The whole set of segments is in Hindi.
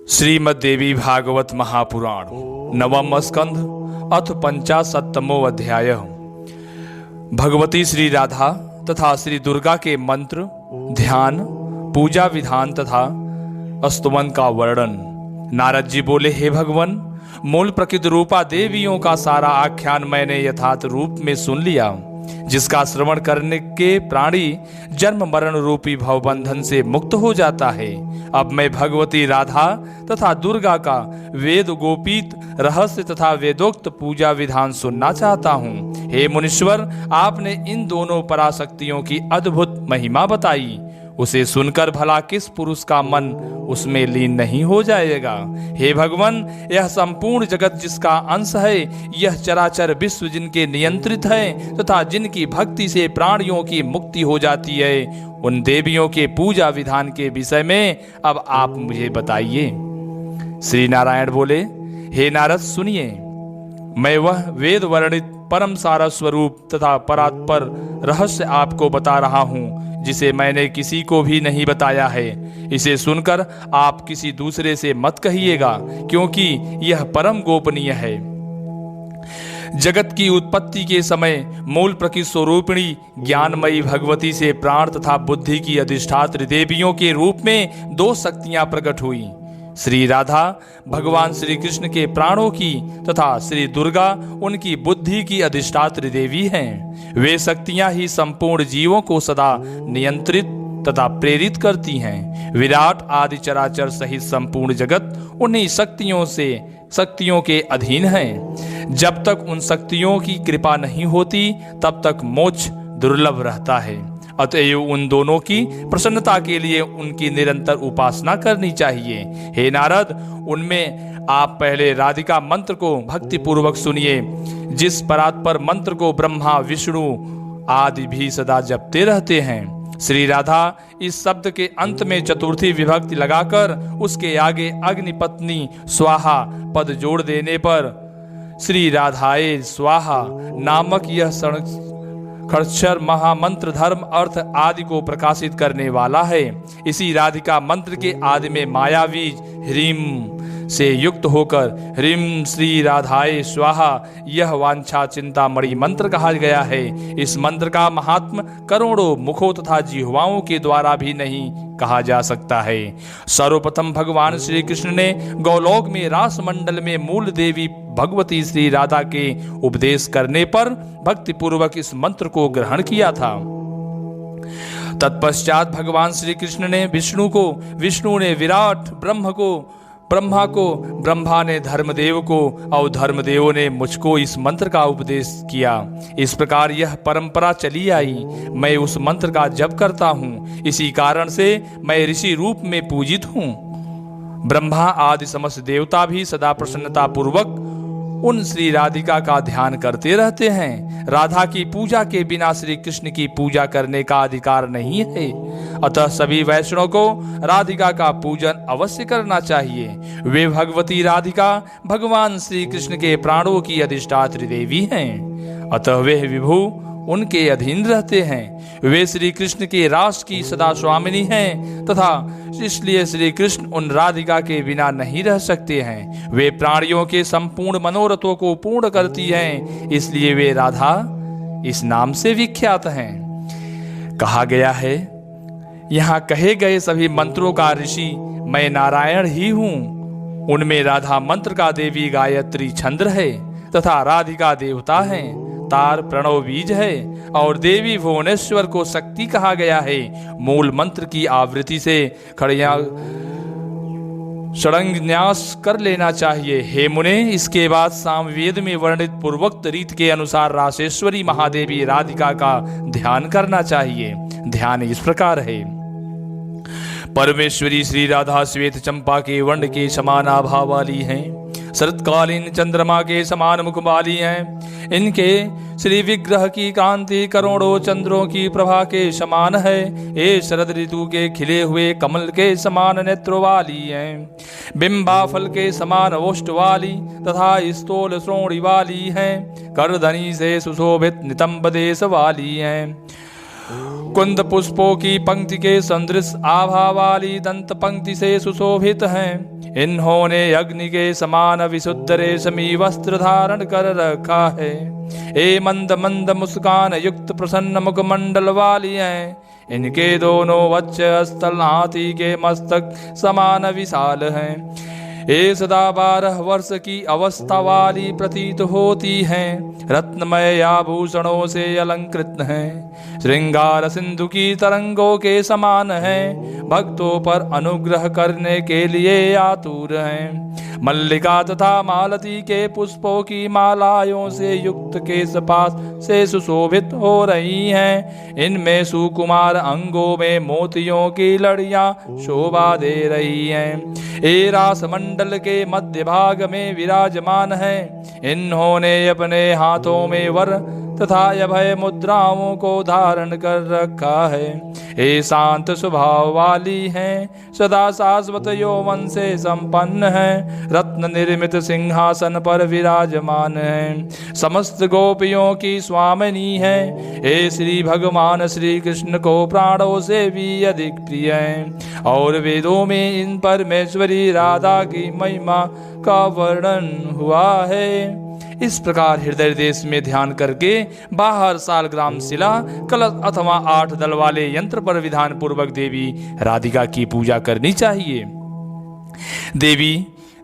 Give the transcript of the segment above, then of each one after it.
श्रीमद् देवी भागवत महापुराण नवम स्कंध अथ 55वां अध्याय। भगवती श्री राधा तथा श्री दुर्गा के मंत्र, ध्यान, पूजा विधान तथा स्तुवन का वर्णन। नारद जी बोले, हे भगवान, मूल प्रकृति रूपा देवियों का सारा आख्यान मैंने यथार्थ रूप में सुन लिया, जिसका श्रवण करने के प्राणी जन्म मरण रूपी भवबंधन से मुक्त हो जाता है। अब मैं भगवती राधा तथा दुर्गा का वेद गोपीत रहस्य तथा वेदोक्त पूजा विधान सुनना चाहता हूँ। हे मुनीश्वर, आपने इन दोनों पराशक्तियों की अद्भुत महिमा बताई, उसे सुनकर भला किस पुरुष का मन उसमें लीन नहीं हो जाएगा। हे भगवान, यह संपूर्ण जगत जिसका अंश है, यह चराचर विश्व जिनके नियंत्रित है तथा जिनकी भक्ति से प्राणियों की मुक्ति हो जाती है, उन देवियों के पूजा विधान के विषय में अब आप मुझे बताइए। श्री नारायण बोले, हे नारद, सुनिए, मैं वह वेद वर्णित परम सारा स्वरूप तथा परात्पर रहस्य आपको बता रहा हूँ, जिसे मैंने किसी को भी नहीं बताया है। इसे सुनकर आप किसी दूसरे से मत कहिएगा, क्योंकि यह परम गोपनीय है। जगत की उत्पत्ति के समय मूल प्रकृति स्वरूपिणी ज्ञानमयी भगवती से प्राण तथा बुद्धि की अधिष्ठात्री देवियों के रूप में दो शक्तियां प्रकट हुई। श्री राधा भगवान श्री कृष्ण के प्राणों की तथा श्री दुर्गा उनकी बुद्धि की अधिष्ठात्री देवी हैं। वे शक्तियां ही संपूर्ण जीवों को सदा नियंत्रित तथा प्रेरित करती हैं। विराट आदि चराचर सहित संपूर्ण जगत उन्हीं शक्तियों के अधीन है। जब तक उन शक्तियों की कृपा नहीं होती, तब तक मोक्ष दुर्लभ रहता है। अतएव उन दोनों की प्रसन्नता के लिए उनकी निरंतर उपासना करनी चाहिए। हे नारद, उनमें आप पहले राधिका मंत्र को भक्ति पूर्वक सुनिए, जिस परात्पर मंत्र को ब्रह्मा विष्णु आदि भी सदा जपते रहते हैं। श्री राधा इस शब्द के अंत में चतुर्थी विभक्ति लगाकर उसके आगे अग्निपत्नी स्वाहा पद जोड़ देने पर श्री राधाए स्वाहा नामक यह खड़क्षर महामंत्र धर्म अर्थ आदि को प्रकाशित करने वाला है। इसी राधिका मंत्र के आदि में मायावी ह्रीम से युक्त होकर ह्रीम श्री राधाए स्वाहा यह वांछा चिंतामणि मंत्र कहा गया है। इस मंत्र का महात्म करोड़ों मुखों तथा जिह्वाओं के द्वारा भी नहीं कहा जा सकता है। सर्वप्रथम भगवान श्री कृष्ण ने गौलोक में रास मंडल में मूल देवी भगवती श्री राधा के उपदेश करने पर भक्ति पूर्वक इस मंत्र को ग्रहण किया था। तत्पश्चात भगवान श्री कृष्ण ने विष्णु को, विष्णु ने विराट ब्रह्मा को, ब्रह्मा ने धर्मदेव को और धर्मदेव ने मुझको इस मंत्र का उपदेश किया। इस प्रकार यह परंपरा चली आई। मैं उस मंत्र का जप करता हूँ, इसी कारण से मैं ऋषि रूप में पूजित हूँ। ब्रह्मा आदि समस्त देवता भी सदा प्रसन्नता पूर्वक उन श्री राधिका का ध्यान करते रहते हैं। राधा की पूजा के बिना श्री कृष्ण की पूजा करने का अधिकार नहीं है। अतः सभी वैष्णव को राधिका का पूजन अवश्य करना चाहिए। वे भगवती राधिका भगवान श्री कृष्ण के प्राणों की अधिष्ठात्री देवी हैं, अतः वे विभु उनके अधीन रहते हैं। वे श्री कृष्ण के रास की सदा स्वामिनी हैं तथा इसलिए श्री कृष्ण उन राधिका के बिना नहीं रह सकते हैं। वे प्राणियों के संपूर्ण मनोरथों को पूर्ण करती हैं, इसलिए वे राधा इस नाम से विख्यात हैं। कहा गया है, यहाँ कहे गए सभी मंत्रों का ऋषि मैं नारायण ही हूँ। उनमें राधा मंत्र का देवी गायत्री छंद्र है तथा राधिका देवता है, तार प्रणव बीज है और देवी भुवनेश्वर को शक्ति कहा गया है। मूल मंत्र की आवृत्ति से षडंगन्यास कर लेना चाहिए। हे मुने, इसके बाद सामवेद में वर्णित पूर्वोक्त रीत के अनुसार रासेश्वरी महादेवी राधिका का ध्यान करना चाहिए। ध्यान इस प्रकार है। परमेश्वरी श्री राधा श्वेत चंपा के वर्ण के समान आभा वाली हैं, शरतकालीन चंद्रमा के समान मुख वाली हैं। इनके श्री विग्रह की कांति करोड़ों चंद्रों की प्रभा के समान है। ये शरद ऋतु के खिले हुए कमल के समान नेत्रों वाली हैं। बिंबा फल के समान ओष्ठ वाली तथा स्थूल श्रोणी वाली हैं। करधनी से सुशोभित नितंब देश वाली हैं। कुंद पुष्पों की पंक्ति के सदृश आभा वाली दंत पंक्ति से सुशोभित हैं। इन्होंने अग्नि के समान विशुद्ध रेशमी वस्त्र धारण कर रखा है। ये मंद मंद मुस्कान युक्त प्रसन्न मुखमंडल वाली हैं। इनके दोनों वक्ष स्थल हाथी के मस्तक समान विशाल हैं। ये सदा 12 वर्ष की अवस्था वाली प्रतीत होती हैं। रत्नमय आभूषणों से अलंकृत हैं। श्रृंगार सिंधु की तरंगों के समान हैं। भक्तों पर अनुग्रह करने के लिए आतुर हैं। मल्लिका तथा मालती के पुष्पों की मालाओं से युक्त केशपाश से सुशोभित हो रही हैं। इनमें सुकुमार अंगों में मोतियों की लड़ियां शोभा दे रही हैं। ये रास मंडल के मध्य भाग में विराजमान हैं। इन्होंने अपने हाथों में वर तथा अभय मुद्राओं को धारण कर रखा है। ये शांत स्वभाव वाली हैं। सदा शाश्वत यौवन से संपन्न हैं। रत्न निर्मित सिंहासन पर विराजमान हैं। समस्त गोपियों की स्वामिनी हैं। ये श्री भगवान श्री कृष्ण को प्राणों से भी अधिक प्रिय हैं। और वेदों में इन परमेश्वरी राधा की महिमा का वर्णन हुआ है। इस प्रकार हृदय देश में ध्यान करके बाहर सालग्राम शिला कलश अथवा 8 दल वाले यंत्र पर विधान पूर्वक देवी राधिका की पूजा करनी चाहिए। देवी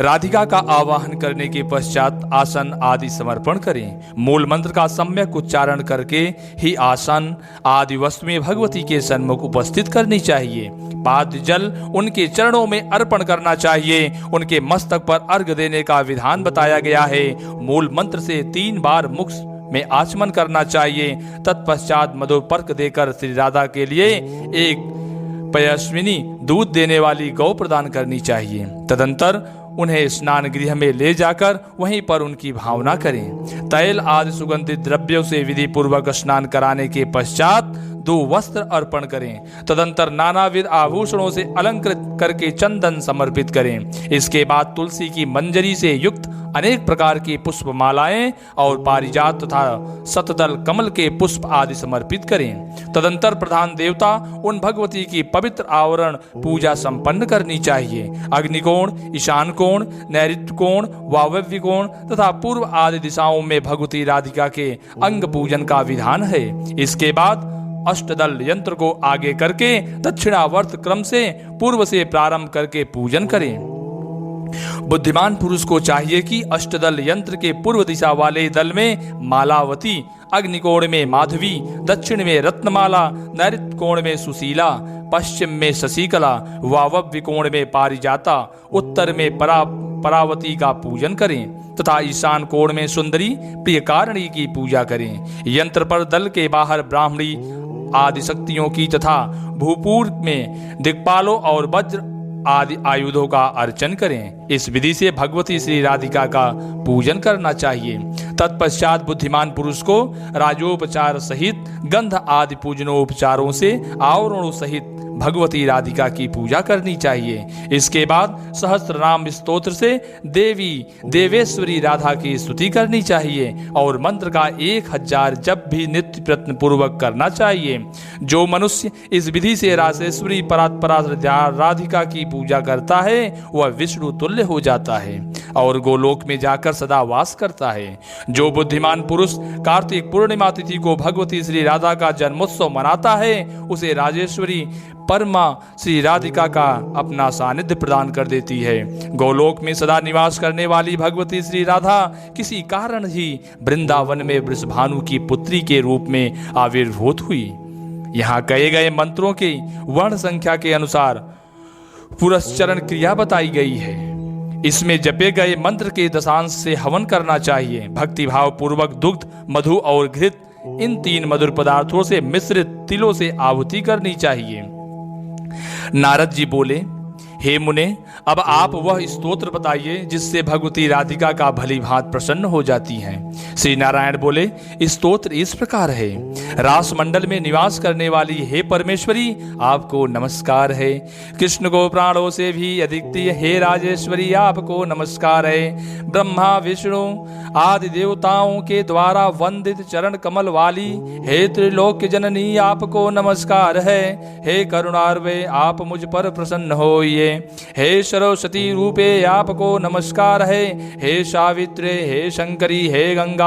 राधिका का आवाहन करने के पश्चात आसन आदि समर्पण करें। मूल मंत्र का सम्यक उच्चारण करके ही आसन आदि वस्तुएं भगवती के सन्मुख उपस्थित करनी चाहिए। पाद जल उनके चरणों में अर्पण करना चाहिए। उनके मस्तक पर अर्घ्य देने का विधान बताया गया है। मूल मंत्र से 3 बार मुख में आचमन करना चाहिए। तत्पश्चात मधुर पर्क देकर श्री राधा के लिए एक पयस्विनी दूध देने वाली गौ प्रदान करनी चाहिए। तदंतर उन्हें स्नान गृह में ले जाकर वहीं पर उनकी भावना करें। तैल आदि सुगंधित द्रव्यों से विधि पूर्वक स्नान कराने के पश्चात 2 वस्त्र अर्पण करें। तदंतर नानाविध आभूषणों से अलंकृत करके चंदन समर्पित करें। इसके बाद तुलसी की मंजरी से युक्त अनेक प्रकार की पुष्प मालाएं और पारिजात तथा शतदल कमल के पुष्प आदि समर्पित करें। तदंतर प्रधान देवता उन भगवती की पवित्र आवरण पूजा संपन्न करनी चाहिए। अग्निकोण, ईशान कोण, नैऋत्य कोण, वायव्य कोण तथा पूर्व आदि दिशाओं में भगवती राधिका के अंग पूजन का विधान है। इसके बाद अष्टदल यंत्र को आगे करके दक्षिणावर्त क्रम से पूर्व से प्रारंभ करके पूजन करें। बुद्धिमान पुरुष को चाहिए कि अष्टदल यंत्र के पूर्व दिशा वाले दल में मालावती, अग्निकोण में माधवी, दक्षिण में रत्नमाला, नैऋत्य कोण में सुशीला, पश्चिम में शशिकला, वायव्य कोण में पारिजाता, उत्तर में परावती का पूजन करें तथा ईशान कोण में सुंदरी प्रियकारिणी की पूजा करें। यंत्र पर दल के बाहर ब्राह्मणी आदि शक्तियों की तथा भूपूर में दिक्पालों और वज्र आदि आयुधों का अर्चन करें। इस विधि से भगवती श्री राधिका का पूजन करना चाहिए। तत्पश्चात बुद्धिमान पुरुष को राजोपचार सहित गंध आदि पूजनोपचारों से आवरणों सहित भगवती राधिका की पूजा करनी चाहिए। इसके बाद सहस्त्र नाम स्तोत्र से देवी देवेश्वरी राधा की स्तुति करनी चाहिए और मंत्र का 1000 जप भी नित्य प्रयत्न पूर्वक करना चाहिए। जो मनुष्य इस विधि से राजेश्वरी परात्परा राधिका की पूजा करता है वह विष्णु तुल्य हो जाता है और गोलोक में जाकर सदा वास करता है। जो बुद्धिमान पुरुष कार्तिक पूर्णिमा तिथि को भगवती श्री राधा का जन्मोत्सव मनाता है उसे राजेश्वरी परमा श्री राधिका का अपना सानिध्य प्रदान कर देती है। गोलोक में सदा निवास करने वाली भगवती श्री राधा किसी कारण ही वृंदावन में वृषभानु की पुत्री के रूप में आविर्भूत हुई। यहाँ कहे गए मंत्रों की वर्ण संख्या के अनुसार पुरस्चरण क्रिया बताई गई है। इसमें जपे गए मंत्र के दशांश से हवन करना चाहिए। भक्तिभाव पूर्वक दुग्ध, मधु और घृत इन 3 मधुर पदार्थों से मिश्रित तिलों से आहुति करनी चाहिए। नारद जी बोले, हे मुने, अब आप वह स्तोत्र बताइए जिससे भगवती राधिका का भली भांति प्रसन्न हो जाती हैं। श्री नारायण बोले, स्तोत्र इस प्रकार है। रास मंडल में निवास करने वाली हे परमेश्वरी, आपको नमस्कार है। कृष्ण को प्राणों से भी अद्वितीय हे राजेश्वरी, आपको नमस्कार है। ब्रह्मा विष्णु आदि देवताओं के द्वारा वंदित चरण कमल वाली हे त्रिलोक्य जननी, आपको नमस्कार है। हे करुणार्वे, आप मुझ पर प्रसन्न होइए। हे सरस्वती रूपे, आपको नमस्कार है। हे सावित्रे, हे शंकरी, हे गंगा